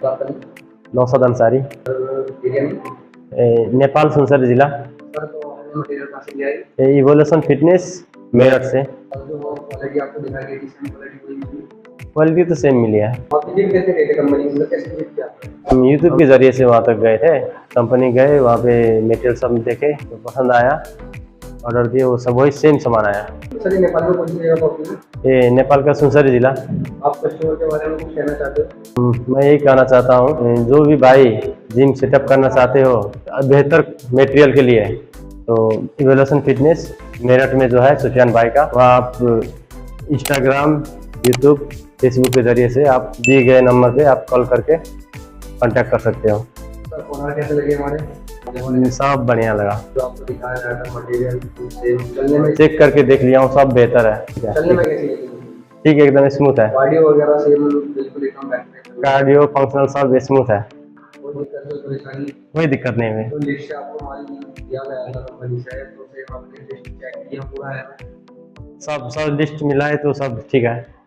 नौसद अंसारी, नेपाल सुनसर जिला। Evolution fitness Meerut से। Quality तो सेम मिली है। हम यूट्यूब के जरिए से वहाँ तक गए थे, कंपनी गए, वहाँ पे मटेरियल सब देखे तो पसंद आया, ऑर्डर दिए, वो सब वही सेम सामान आया। सर ये नेपाल में कौन सी जगह पर होती है? ये नेपाल का सुनसरी जिला। आप कस्टमर के बारे में कुछ कहना चाहते हो? मैं यही कहना चाहता हूँ, जो भी भाई जिम सेटअप करना चाहते हो बेहतर मटेरियल के लिए, तो इवोल्यूशन फिटनेस मेरठ में जो है सुफियान भाई का, वहाँ आप इंस्टाग्राम, यूट्यूब, फेसबुक के जरिए से आप दिए गए नंबर पे आप कॉल करके कांटेक्ट कर सकते हो। सर ओनर कैसे लगे हमारे? सब बढ़िया लगा, जो आपको दिखाया गया था मटेरियल, चलने में चेक करके देख लिया हूँ, सब बेहतर है। चलने में कैसी लगी? ठीक है, एकदम स्मूथ है। कार्डियो वगैरह से बिल्कुल एकदम बेहतर। कार्डियो फंक्शनल सब स्मूथ है, कोई दिक्कत परेशानी? कोई दिक्कत नहीं है। तो लिस्ट से आपको माल दिया गया था कंपनी से, तो फिर आपने लिस्ट चेक किया पूरा है? सब लिस्ट मिला है तो सब ठीक है।